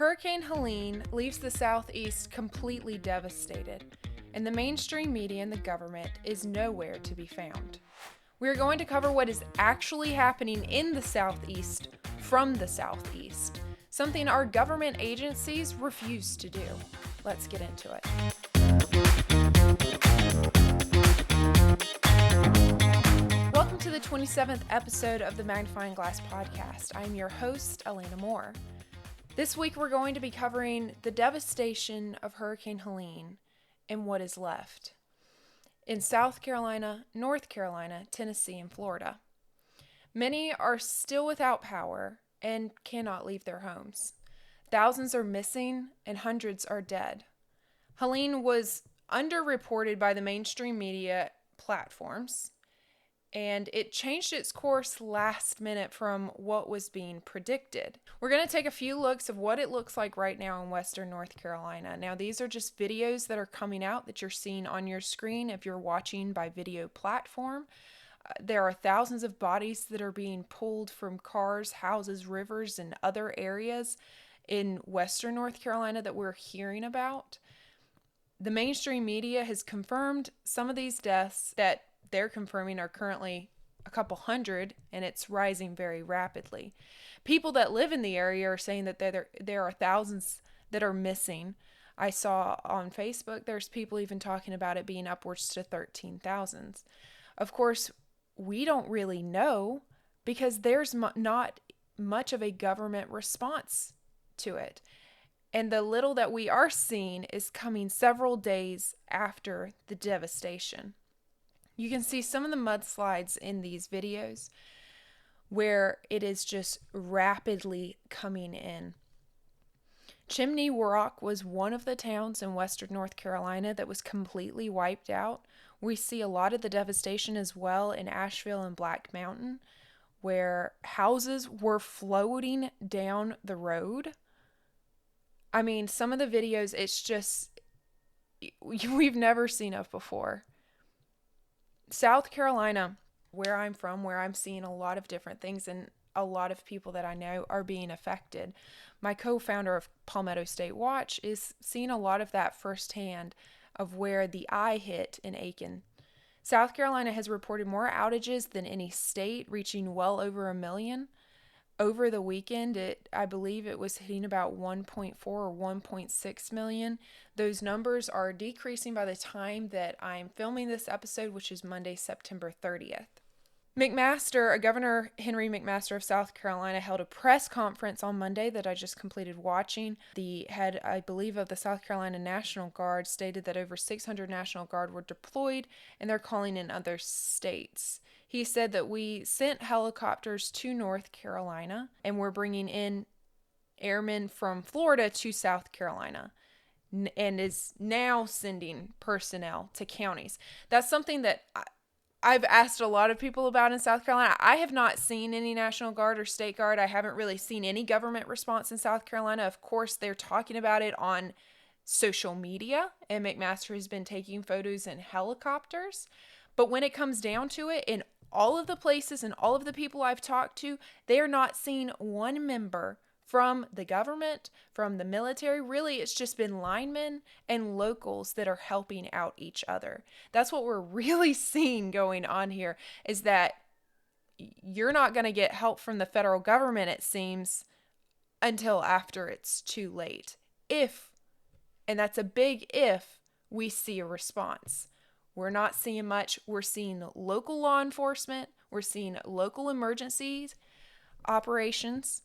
Hurricane Helene leaves the Southeast completely devastated, and the mainstream media and the government is nowhere to be found. We are going to cover what is actually happening in the Southeast from the Southeast, something our government agencies refuse to do. Let's get into it. Welcome to the 27th episode of the Magnifying podcast. I'm your host, Alaina Moore. This week we're going to be covering the devastation of Hurricane Helene and what is left in South Carolina, North Carolina, Tennessee, and Florida. Many are still without power and cannot leave their homes. Thousands are missing and hundreds are dead. Helene was underreported by the mainstream media platforms, and it changed its course last minute from what was being predicted. We're going to take a few looks of what it looks like right now in Western North Carolina. Now, these are just videos that are coming out that you're seeing on your screen if you're watching by video platform. There are thousands of bodies that are being pulled from cars, houses, rivers, and other areas in Western North Carolina that we're hearing about. The mainstream media has confirmed some of these deaths that they're confirming are currently a couple hundred, and it's rising very rapidly. People that live in the area are saying that there are thousands that are missing. I saw on Facebook there's people even talking about it being upwards to 13,000. Of course, we don't really know because there's not much of a government response to it. And the little that we are seeing is coming several days after the devastation. You can see some of the mudslides in these videos where it is just rapidly coming in. Chimney Rock was one of the towns in Western North Carolina that was completely wiped out. We see a lot of the devastation as well in Asheville and Black Mountain, where houses were floating down the road. I mean, some of the videos, it's just, we've never seen of before. South Carolina, where I'm from, where I'm seeing a lot of different things and a lot of people that I know are being affected. My co-founder of Palmetto State Watch is seeing a lot of that firsthand of where the eye hit in Aiken. South Carolina has reported more outages than any state, reaching well over 1 million. Over the weekend, I believe it was hitting about 1.4 or 1.6 million. Those numbers are decreasing by the time that I'm filming this episode, which is Monday, September 30th. Governor Henry McMaster of South Carolina held a press conference on Monday that I just completed watching. The head, I believe, of the South Carolina National Guard stated that over 600 National Guard were deployed and they're calling in other states. He said that we sent helicopters to North Carolina and we're bringing in airmen from Florida to South Carolina and is now sending personnel to counties. That's something that I've asked a lot of people about in South Carolina. I have not seen any National Guard or State Guard. I haven't really seen any government response in South Carolina. Of course, they're talking about it on social media, and McMaster has been taking photos in helicopters. But when it comes down to it, in all of the places and all of the people I've talked to, they are not seeing one member from the government, from the military. Really, it's just been linemen and locals that are helping out each other. That's what we're really seeing going on here, is that you're not going to get help from the federal government, it seems, until after it's too late. If, and that's a big if, we see a response. We're not seeing much. We're seeing local law enforcement. We're seeing local emergencies operations.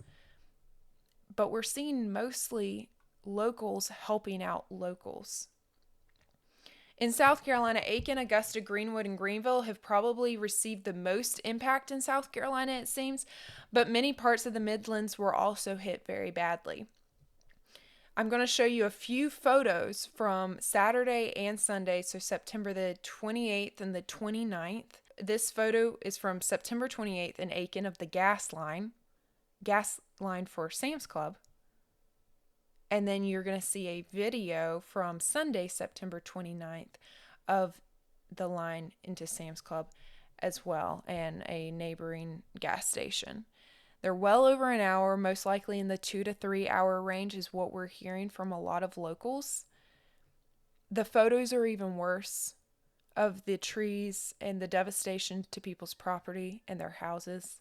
But we're seeing mostly locals helping out locals. In South Carolina, Aiken, Augusta, Greenwood, and Greenville have probably received the most impact in South Carolina, it seems, but many parts of the Midlands were also hit very badly. I'm going to show you a few photos from Saturday and Sunday, so September the 28th and the 29th. This photo is from September 28th in Aiken of the gas line for Sam's Club. And then you're going to see a video from Sunday, September 29th of the line into Sam's Club as well and a neighboring gas station. They're well over an hour, most likely in the 2 to 3 hour range is what we're hearing from a lot of locals. The photos are even worse of the trees and the devastation to people's property and their houses.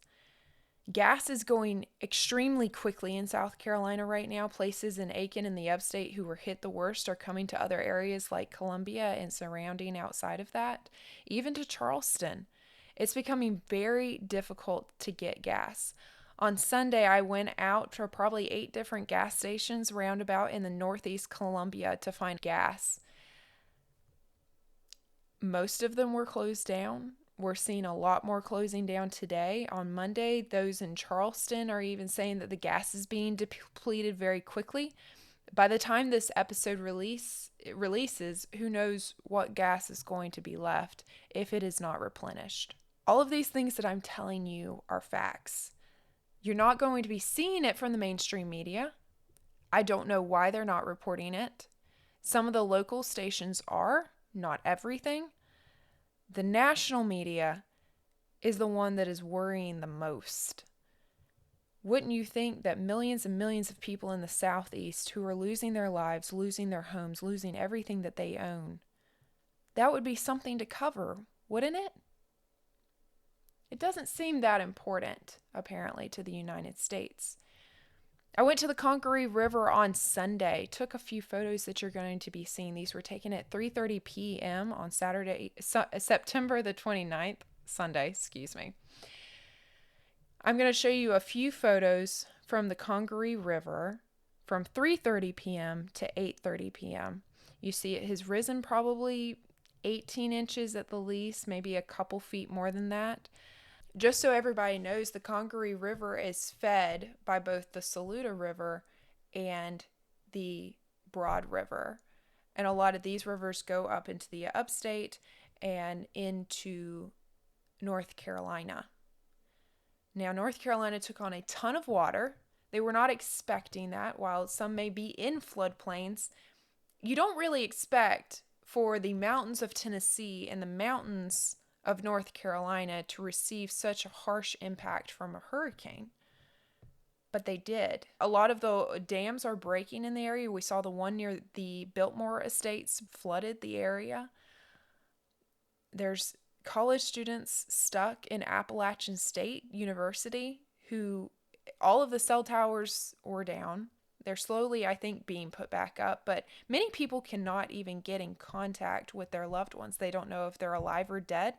Gas is going extremely quickly in South Carolina right now. Places in Aiken and the upstate who were hit the worst are coming to other areas like Columbia and surrounding outside of that, even to Charleston. It's becoming very difficult to get gas. On Sunday, I went out to probably 8 different gas stations roundabout in the northeast Columbia to find gas. Most of them were closed down. We're seeing a lot more closing down today. On Monday, those in Charleston are even saying that the gas is being depleted very quickly. By the time this episode releases, who knows what gas is going to be left if it is not replenished. All of these things that I'm telling you are facts. You're not going to be seeing it from the mainstream media. I don't know why they're not reporting it. Some of the local stations are, not everything. The national media is the one that is worrying the most. Wouldn't you think that millions and millions of people in the Southeast who are losing their lives, losing their homes, losing everything that they own, that would be something to cover, wouldn't it? It doesn't seem that important, apparently, to the United States. I went to the Congaree River on Sunday, took a few photos that you're going to be seeing. These were taken at 3:30 p.m. on Saturday, September the 29th, Sunday, excuse me. I'm going to show you a few photos from the Congaree River from 3:30 p.m. to 8:30 p.m. You see it has risen probably 18 inches at the least, maybe a couple feet more than that. Just so everybody knows, the Congaree River is fed by both the Saluda River and the Broad River. And a lot of these rivers go up into the upstate and into North Carolina. Now, North Carolina took on a ton of water. They were not expecting that. While some may be in floodplains, you don't really expect for the mountains of Tennessee and the mountains of North Carolina to receive such a harsh impact from a hurricane. But they did. A lot of the dams are breaking in the area. We saw the one near the Biltmore Estates flooded the area. There's college students stuck in Appalachian State University who all of the cell towers were down. They're slowly, I think, being put back up, but many people cannot even get in contact with their loved ones. They don't know if they're alive or dead.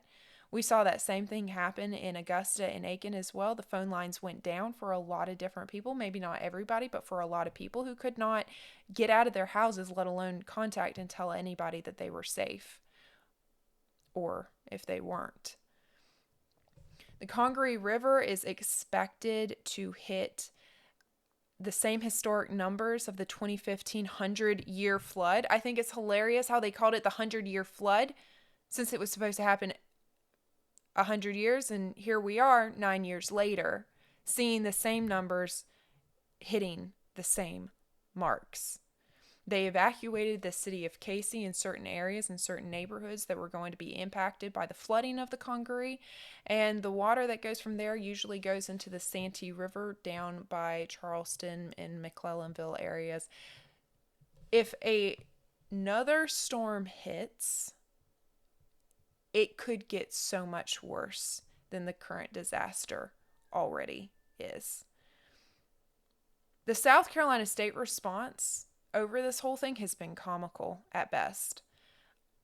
We saw that same thing happen in Augusta and Aiken as well. The phone lines went down for a lot of different people, maybe not everybody, but for a lot of people who could not get out of their houses, let alone contact and tell anybody that they were safe, or if they weren't. The Congaree River is expected to hit the same historic numbers of the 2015 100-year flood. I think it's hilarious how they called it the 100-year flood, since it was supposed to happen 100 years, and here we are 9 years later, seeing the same numbers hitting the same marks. They evacuated the city of Casey in certain areas and certain neighborhoods that were going to be impacted by the flooding of the Congaree, and the water that goes from there usually goes into the Santee River down by Charleston and McClellanville areas. If another storm hits, it could get so much worse than the current disaster already is. The South Carolina state response over this whole thing has been comical at best.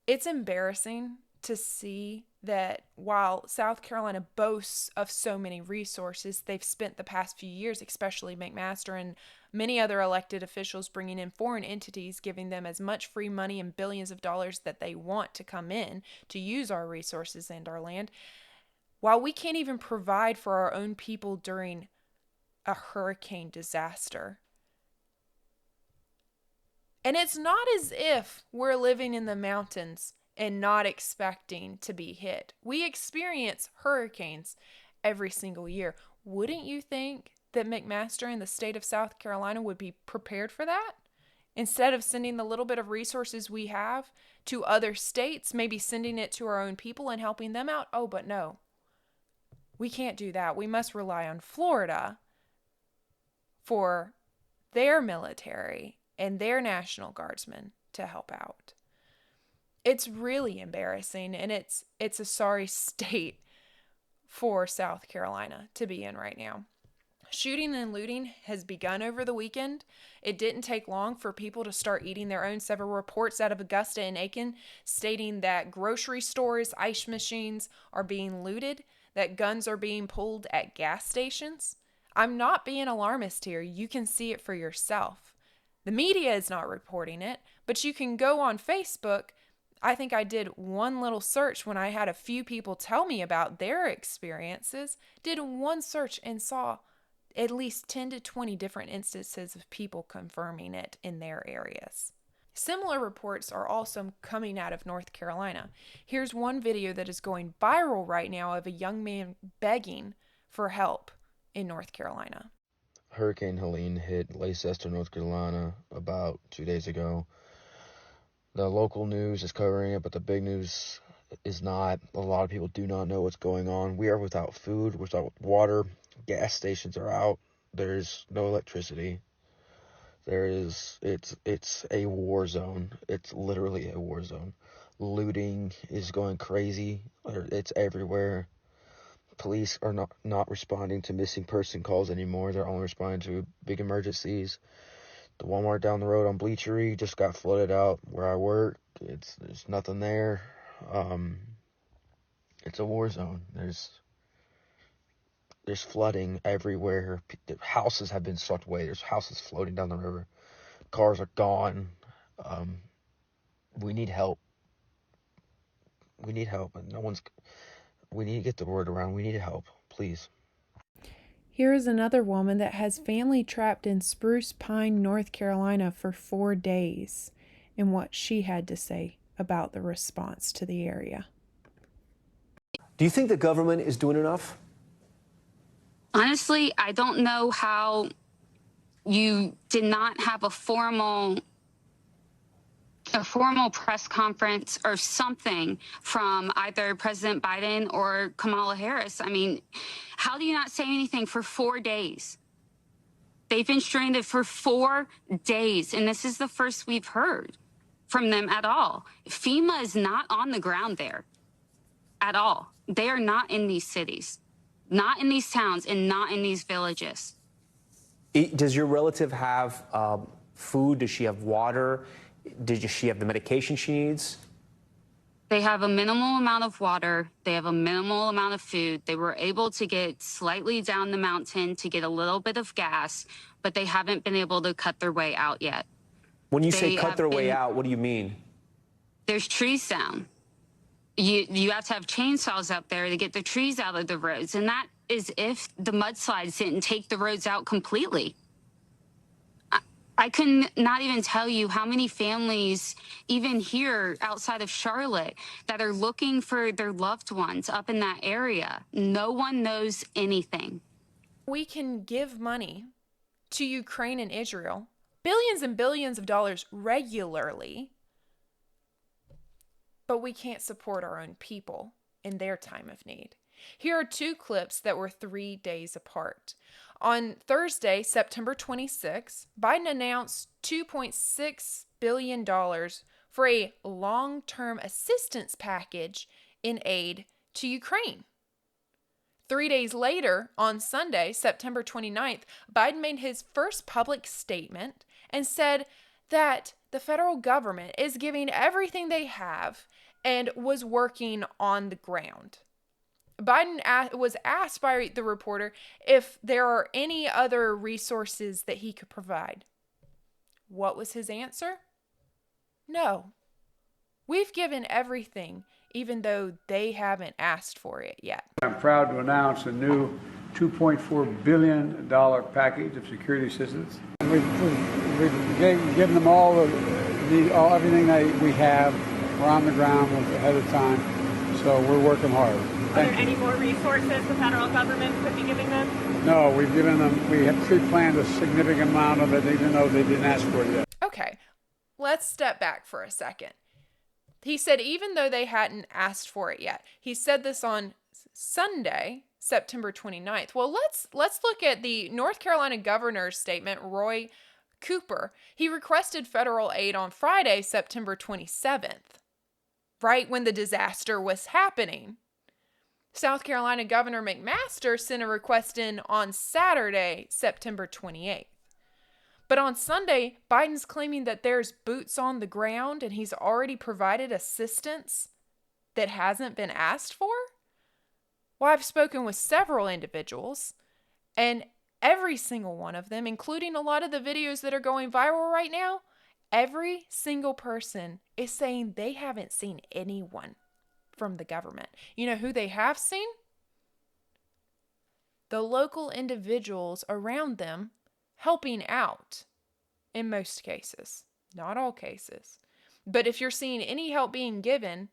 It's embarrassing to see that while South Carolina boasts of so many resources, they've spent the past few years, especially McMaster and many other elected officials, bringing in foreign entities, giving them as much free money and billions of dollars that they want to come in to use our resources and our land. While we can't even provide for our own people during a hurricane disaster. And it's not as if we're living in the mountains and not expecting to be hit. We experience hurricanes every single year. Wouldn't you think that McMaster and the state of South Carolina would be prepared for that? Instead of sending the little bit of resources we have to other states, maybe sending it to our own people and helping them out? Oh, but no. We can't do that. We must rely on Florida for their military and their National Guardsmen to help out. It's really embarrassing, and it's a sorry state for South Carolina to be in right now. Shooting and looting has begun over the weekend. It didn't take long for people to start eating their own. Several reports out of Augusta and Aiken stating that grocery stores, ice machines are being looted, that guns are being pulled at gas stations. I'm not being alarmist here. You can see it for yourself. The media is not reporting it, but you can go on Facebook. I think I did one little search when I had a few people tell me about their experiences, did one search and saw at least 10 to 20 different instances of people confirming it in their areas. Similar reports are also coming out of North Carolina. Here's one video that is going viral right now of a young man begging for help in North Carolina. Hurricane Helene hit Leicester, North Carolina about 2 days ago. The local news is covering it, but the big news is not. A lot of people do not know what's going on. We are without food, we're without water. Gas stations are out. There's no electricity. It's a war zone. It's literally a war zone. Looting is going crazy. It's everywhere. Police are not responding to missing person calls anymore. They're only responding to big emergencies. The Walmart down the road on Bleachery just got flooded out where I work. There's nothing there. It's a war zone. There's flooding everywhere. Houses have been swept away. There's houses floating down the river. Cars are gone. We need help. We need help. And we need to get the word around. We need help, please. Here is another woman that has family trapped in Spruce Pine, North Carolina for 4 days, and what she had to say about the response to the area. Do you think the government is doing enough? Honestly, I don't know how you did not have a formal press conference or something from either President Biden or Kamala Harris. I mean, how do you not say anything for 4 days? They've been stranded for 4 days, and this is the first we've heard from them at all. FEMA is not on the ground there at all. They are not in these cities, not in these towns, and not in these villages. Does your relative have food? Does she have water? Did she have the medication she needs? They have a minimal amount of water. They have a minimal amount of food. They were able to get slightly down the mountain to get a little bit of gas, but they haven't been able to cut their way out yet. When you say cut their way out, what do you mean? There's trees down. You have to have chainsaws up there to get the trees out of the roads, and that is if the mudslides didn't take the roads out completely. I can not even tell you how many families, even here outside of Charlotte, that are looking for their loved ones up in that area. No one knows anything. We can give money to Ukraine and Israel, billions and billions of dollars regularly, but we can't support our own people in their time of need. Here are 2 clips that were 3 days apart. On Thursday, September 26, Biden announced $2.6 billion for a long-term assistance package in aid to Ukraine. 3 days later, on Sunday, September 29th, Biden made his first public statement and said that the federal government is giving everything they have and was working on the ground. Biden was asked by the reporter if there are any other resources that he could provide. What was his answer? No. We've given everything, even though they haven't asked for it yet. I'm proud to announce a new $2.4 billion package of security assistance. We've given them all everything we have. We're on the ground ahead of time, so we're working hard. Are there any more resources the federal government could be giving them? No, we've given them, we have pre-planned a significant amount of it, even though they didn't ask for it yet. Okay, let's step back for a second. He said even though they hadn't asked for it yet. He said this on Sunday, September 29th. Well, let's look at the North Carolina governor's statement, Roy Cooper. He requested federal aid on Friday, September 27th, right when the disaster was happening. South Carolina Governor McMaster sent a request in on Saturday, September 28th. But on Sunday, Biden's claiming that there's boots on the ground and he's already provided assistance that hasn't been asked for? Well, I've spoken with several individuals, and every single one of them, including a lot of the videos that are going viral right now, every single person is saying they haven't seen anyone from the government. You know who they have seen? The local individuals around them helping out in most cases, not all cases. But if you're seeing any help being given,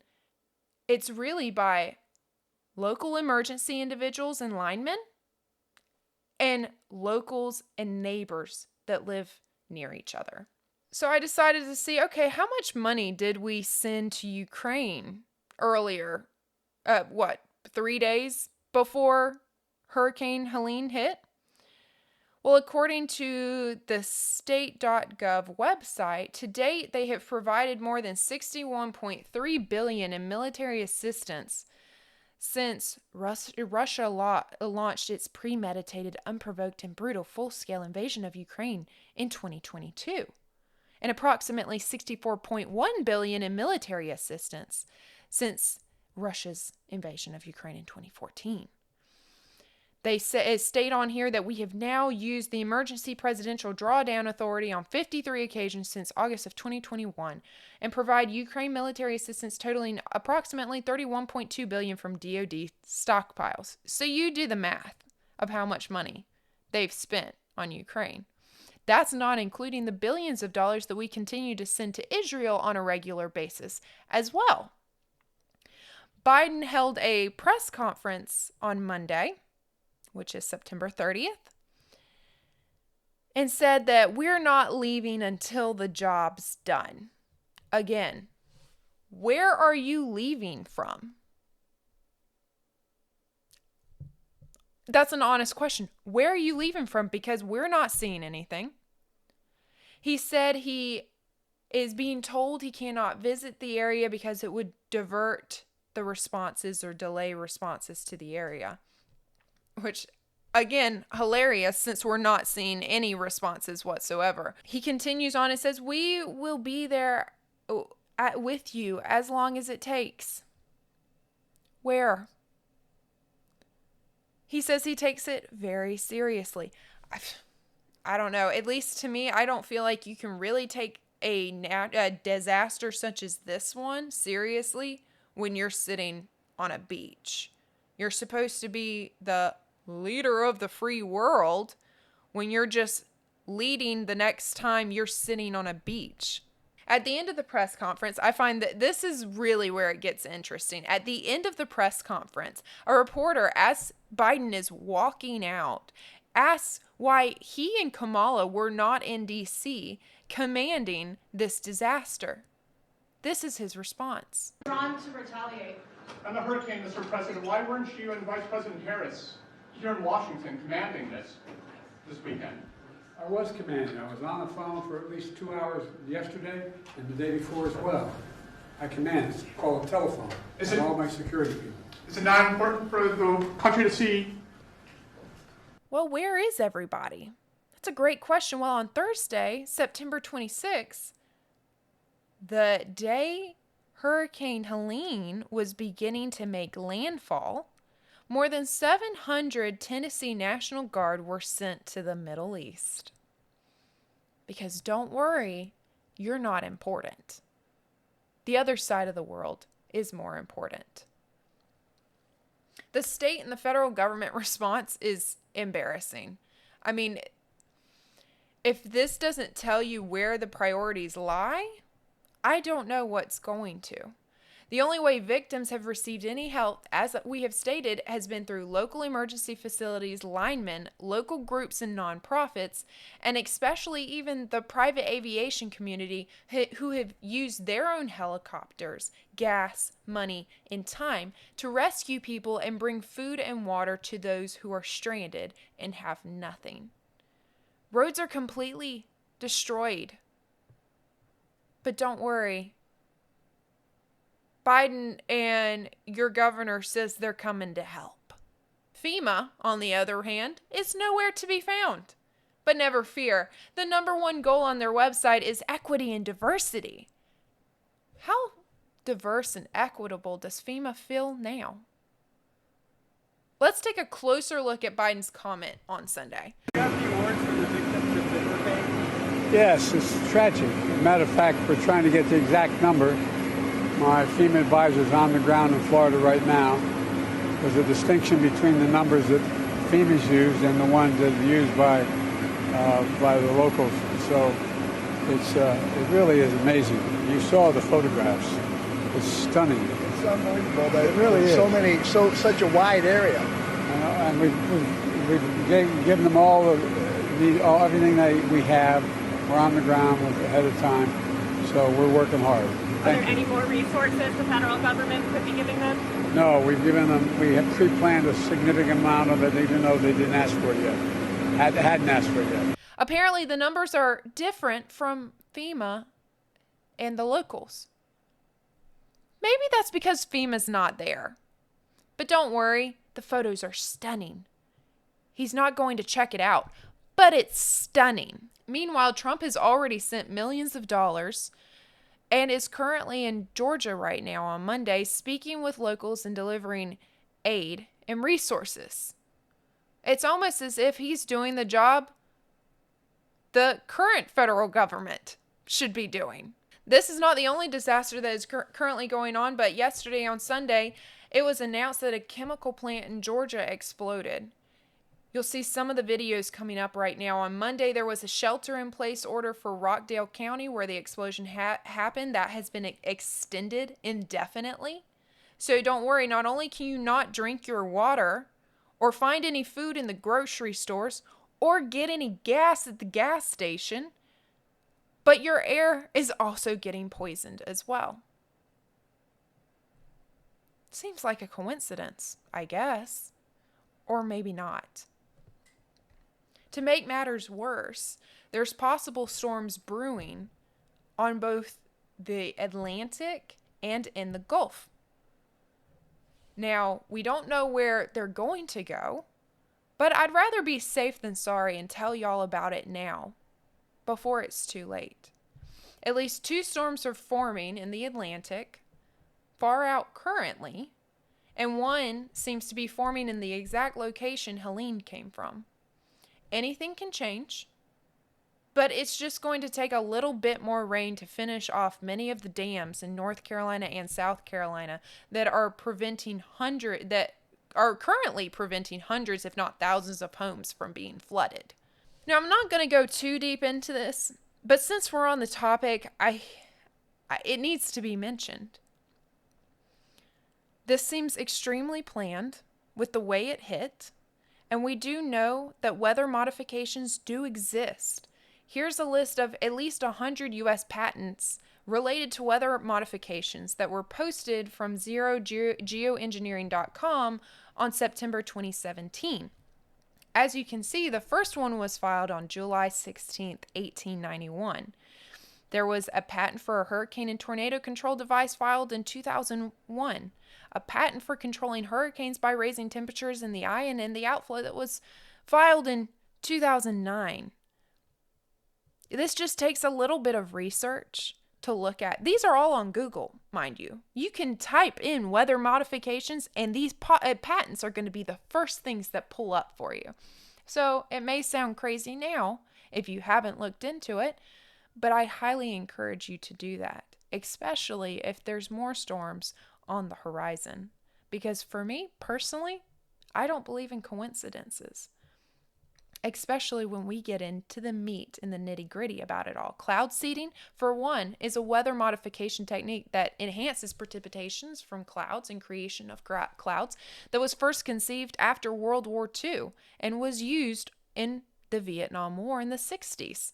it's really by local emergency individuals and linemen and locals and neighbors that live near each other. So I decided to see, okay, how much money did we send to Ukraine earlier? 3 days before Hurricane Helene hit? Well, according to the state.gov website, to date they have provided more than $61.3 billion in military assistance since Russia launched its premeditated, unprovoked, and brutal full-scale invasion of Ukraine in 2022, and approximately $64.1 billion in military assistance since Russia's invasion of Ukraine in 2014. They state on here that we have now used the emergency presidential drawdown authority on 53 occasions since August of 2021 and provide Ukraine military assistance totaling approximately $31.2 billion from DoD stockpiles. So you do the math of how much money they've spent on Ukraine. That's not including the billions of dollars that we continue to send to Israel on a regular basis as well. Biden held a press conference on Monday, which is September 30th, and said that we're not leaving until the job's done. Again, where are you leaving from? That's an honest question. Where are you leaving from? Because we're not seeing anything. He said he is being told he cannot visit the area because it would divert the responses or delay responses to the area. Which, again, hilarious since we're not seeing any responses whatsoever. He continues on and says, we will be there with you as long as it takes. Where? He says he takes it very seriously. I don't know. At least to me, I don't feel like you can really take a disaster such as this one seriously when you're sitting on a beach. You're supposed to be the leader of the free world when you're just leading the next time you're sitting on a beach. At the end of the press conference, I find that this is really where it gets interesting. At the end of the press conference, a reporter, as Biden is walking out, asks why he and Kamala were not in D.C. commanding this disaster. This is his response. Drawn to retaliate. On the hurricane, Mr. President, why weren't you and Vice President Harris here in Washington commanding this weekend? I was commanding. I was on the phone for at least 2 hours yesterday and the day before as well. I command. It's called a telephone. And all my security people. Is it not important for the country to see? Well, where is everybody? That's a great question. Well, on Thursday, September 26th, the day Hurricane Helene was beginning to make landfall, more than 700 Tennessee National Guard were sent to the Middle East. Because don't worry, you're not important. The other side of the world is more important. The state and the federal government response is embarrassing. I mean, if this doesn't tell you where the priorities lie, I don't know what's going to. The only way victims have received any help, as we have stated, has been through local emergency facilities, linemen, local groups and nonprofits, and especially even the private aviation community who have used their own helicopters, gas, money, and time to rescue people and bring food and water to those who are stranded and have nothing. Roads are completely destroyed. But don't worry. Biden and your governor says they're coming to help. FEMA, on the other hand, is nowhere to be found. But never fear, the number one goal on their website is equity and diversity. How diverse and equitable does FEMA feel now? Let's take a closer look at Biden's comment on Sunday. Do you have the awards for the victims of the hurricane? Yes, it's tragic. Matter of fact, we're trying to get the exact number. My FEMA advisor is on the ground in Florida right now. There's a distinction between the numbers that FEMA's used and the ones that are used by the locals. So it really is amazing. You saw the photographs. It's stunning. It's unbelievable. It really is. Such a wide area. And we've given them all everything that we have. We're on the ground ahead of time, so we're working hard. Are there any more resources the federal government could be giving them? No, we have pre-planned a significant amount of it, even though they didn't ask for it yet. Hadn't asked for it yet. Apparently, the numbers are different from FEMA and the locals. Maybe that's because FEMA's not there. But don't worry, the photos are stunning. He's not going to check it out, but it's stunning. Meanwhile, Trump has already sent millions of dollars and is currently in Georgia right now on Monday, speaking with locals and delivering aid and resources. It's almost as if he's doing the job the current federal government should be doing. This is not the only disaster that is currently going on, but yesterday on Sunday, it was announced that a chemical plant in Georgia exploded. You'll see some of the videos coming up right now. On Monday, there was a shelter-in-place order for Rockdale County where the explosion happened. That has been extended indefinitely. So don't worry, not only can you not drink your water or find any food in the grocery stores or get any gas at the gas station, but your air is also getting poisoned as well. Seems like a coincidence, I guess. Or maybe not. To make matters worse, there's possible storms brewing on both the Atlantic and in the Gulf. Now, we don't know where they're going to go, but I'd rather be safe than sorry and tell y'all about it now, before it's too late. At least 2 storms are forming in the Atlantic, far out currently, and one seems to be forming in the exact location Helene came from. Anything can change, but it's just going to take a little bit more rain to finish off many of the dams in North Carolina and South Carolina that are currently preventing hundreds, if not thousands, of homes from being flooded. Now, I'm not going to go too deep into this, but since we're on the topic, it needs to be mentioned. This seems extremely planned with the way it hit, and we do know that weather modifications do exist. Here's a list of at least 100 U.S. patents related to weather modifications that were posted from zerogeoengineering.com on September 2017. As you can see, the first one was filed on July 16th, 1891. There was a patent for a hurricane and tornado control device filed in 2001. A patent for controlling hurricanes by raising temperatures in the eye and in the outflow that was filed in 2009. This just takes a little bit of research to look at. These are all on Google, mind you. You can type in weather modifications and these patents are going to be the first things that pull up for you. So it may sound crazy now if you haven't looked into it, but I highly encourage you to do that, especially if there's more storms on the horizon. Because for me, personally, I don't believe in coincidences. especially when we get into the meat and the nitty-gritty about it all. Cloud seeding, for one, is a weather modification technique that enhances precipitations from clouds and creation of clouds that was first conceived after World War II and was used in the Vietnam War in the 60s.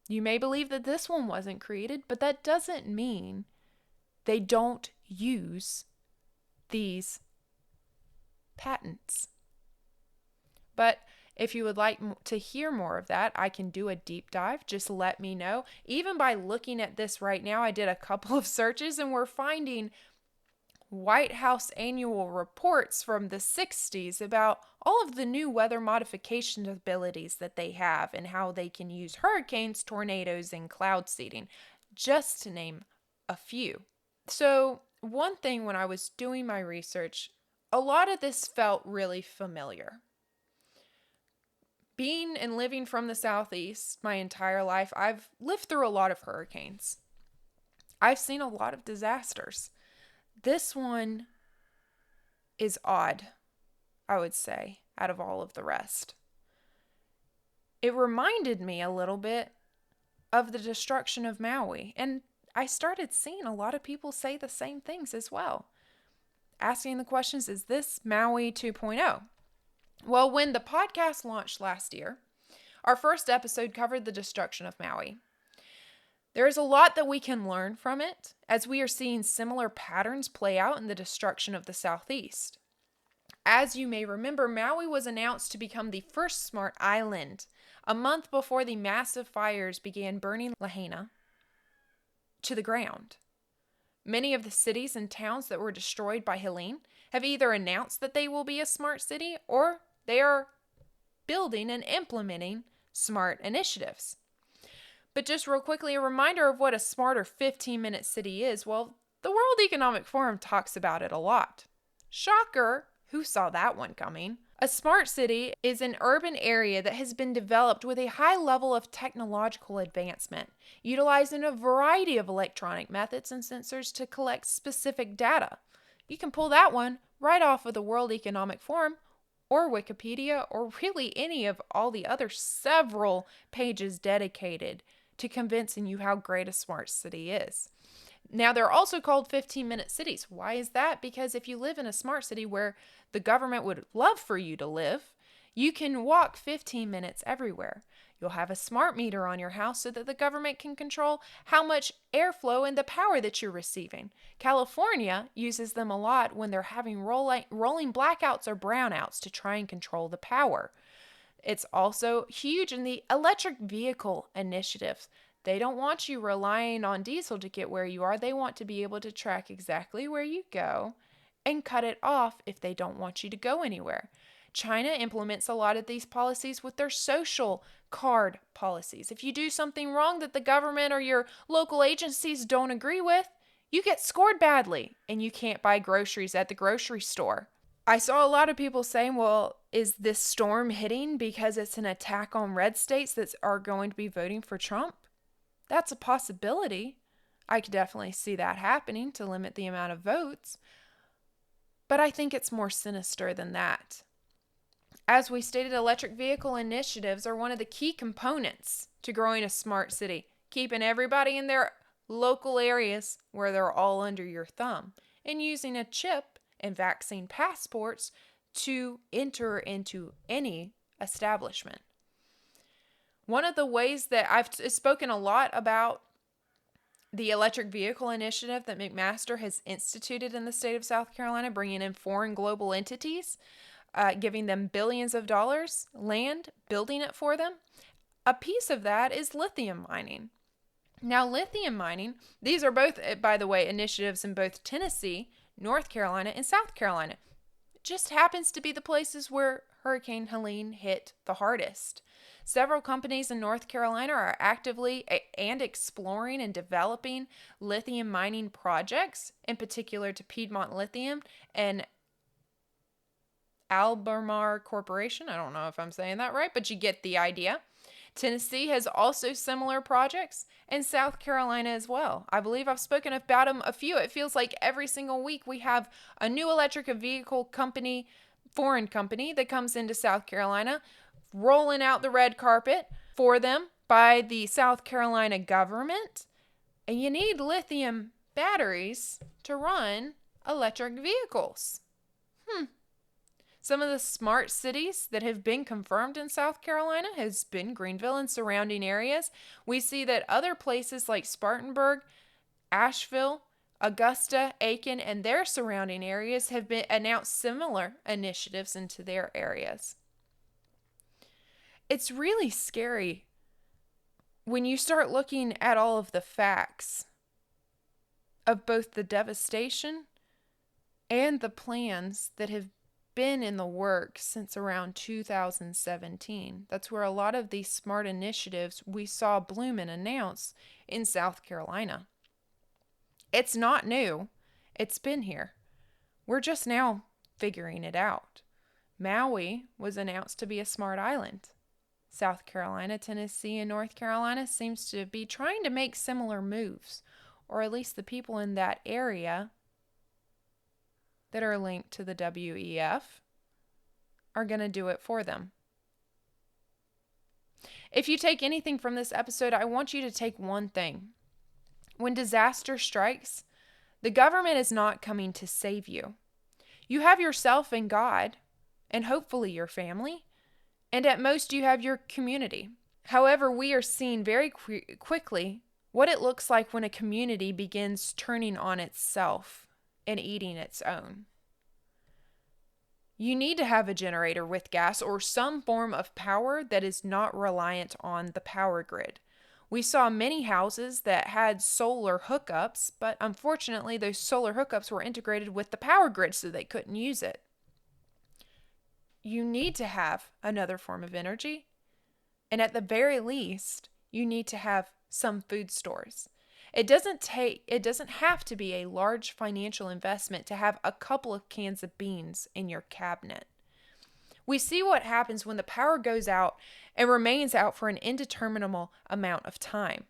You may believe that this one wasn't created, but that doesn't mean they don't use these patents. But if you would like to hear more of that, I can do a deep dive. Just let me know. Even by looking at this right now, I did a couple of searches and we're finding White House annual reports from the 60s about all of the new weather modification abilities that they have and how they can use hurricanes, tornadoes, and cloud seeding, just to name a few. So one thing when I was doing my research, a lot of this felt really familiar. Being and living from the Southeast my entire life, I've lived through a lot of hurricanes. I've seen a lot of disasters. This one is odd, I would say, out of all of the rest. It reminded me a little bit of the destruction of Maui, and I started seeing a lot of people say the same things as well. Asking the questions, is this Maui 2.0? Well, when the podcast launched last year, our first episode covered the destruction of Maui. There is a lot that we can learn from it, as we are seeing similar patterns play out in the destruction of the Southeast. As you may remember, Maui was announced to become the first smart island a month before the massive fires began burning Lahaina to the ground. Many of the cities and towns that were destroyed by Helene have either announced that they will be a smart city or they are building and implementing smart initiatives. But just real quickly, a reminder of what a smarter 15-minute city is. Well, the World Economic Forum talks about it a lot. Shocker, who saw that one coming? A smart city is an urban area that has been developed with a high level of technological advancement, utilizing a variety of electronic methods and sensors to collect specific data. You can pull that one right off of the World Economic Forum or Wikipedia, or really any of all the other several pages dedicated to convincing you how great a smart city is. Now, they're also called 15-minute cities. Why is that? Because if you live in a smart city where the government would love for you to live, you can walk 15 minutes everywhere. You'll have a smart meter on your house so that the government can control how much airflow and the power that you're receiving. California uses them a lot when they're having rolling blackouts or brownouts to try and control the power. It's also huge in the electric vehicle initiatives. They don't want you relying on diesel to get where you are. They want to be able to track exactly where you go and cut it off if they don't want you to go anywhere. China implements a lot of these policies with their social card policies. If you do something wrong that the government or your local agencies don't agree with, you get scored badly and you can't buy groceries at the grocery store. I saw a lot of people saying, well, is this storm hitting because it's an attack on red states that are going to be voting for Trump? That's a possibility. I could definitely see that happening to limit the amount of votes. But I think it's more sinister than that. As we stated, electric vehicle initiatives are one of the key components to growing a smart city, keeping everybody in their local areas where they're all under your thumb, and using a chip and vaccine passports to enter into any establishment. One of the ways that I've spoken a lot about the electric vehicle initiative that McMaster has instituted in the state of South Carolina, bringing in foreign global entities, giving them billions of dollars, land, building it for them. A piece of that is lithium mining. Now, lithium mining, these are both, by the way, initiatives in both Tennessee, North Carolina, and South Carolina. It just happens to be the places where Hurricane Helene hit the hardest. Several companies in North Carolina are actively and exploring and developing lithium mining projects, in particular to Piedmont Lithium and Albemarle Corporation. I don't know if I'm saying that right, but you get the idea. Tennessee has also similar projects, and South Carolina as well. I believe I've spoken about them a few. It feels like every single week we have a new electric vehicle company foreign company that comes into South Carolina, rolling out the red carpet for them by the South Carolina government. And you need lithium batteries to run electric vehicles. Some of the smart cities that have been confirmed in South Carolina has been Greenville and surrounding areas. We see that other places like Spartanburg, Asheville, Augusta, Aiken, and their surrounding areas have been announced similar initiatives into their areas. It's really scary when you start looking at all of the facts of both the devastation and the plans that have been in the works since around 2017. That's where a lot of these smart initiatives we saw bloom and announce in South Carolina. It's not new. It's been here. We're just now figuring it out. Maui was announced to be a smart island. South Carolina, Tennessee, and North Carolina seems to be trying to make similar moves, or at least the people in that area that are linked to the WEF are going to do it for them. If you take anything from this episode, I want you to take one thing. When disaster strikes, the government is not coming to save you. You have yourself and God, and hopefully your family, and at most you have your community. However, we are seeing very quickly what it looks like when a community begins turning on itself and eating its own. You need to have a generator with gas or some form of power that is not reliant on the power grid. We saw many houses that had solar hookups, but unfortunately those solar hookups were integrated with the power grid so they couldn't use it. You need to have another form of energy, and at the very least, you need to have some food stores. It doesn't have to be a large financial investment to have a couple of cans of beans in your cabinet. We see what happens when the power goes out and remains out for an indeterminable amount of time.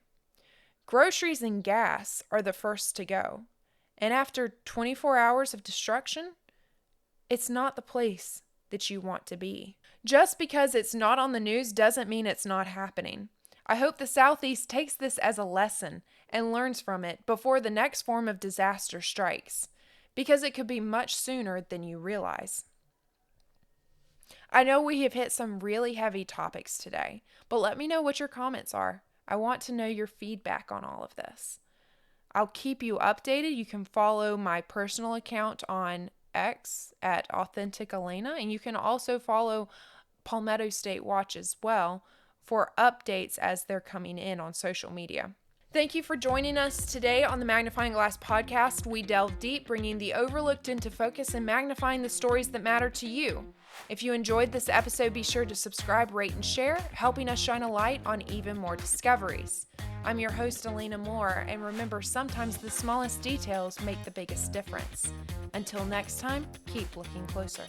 Groceries and gas are the first to go. And after 24 hours of destruction, it's not the place that you want to be. Just because it's not on the news doesn't mean it's not happening. I hope the Southeast takes this as a lesson and learns from it before the next form of disaster strikes, because it could be much sooner than you realize. I know we have hit some really heavy topics today, but let me know what your comments are. I want to know your feedback on all of this. I'll keep you updated. You can follow my personal account on X at Authentic Alaina, and you can also follow Palmetto State Watch as well for updates as they're coming in on social media. Thank you for joining us today on the Magnifying Glass podcast. We delve deep, bringing the overlooked into focus and magnifying the stories that matter to you. If you enjoyed this episode, be sure to subscribe, rate, and share, helping us shine a light on even more discoveries. I'm your host, Alaina Moore, and remember, sometimes the smallest details make the biggest difference. Until next time, keep looking closer.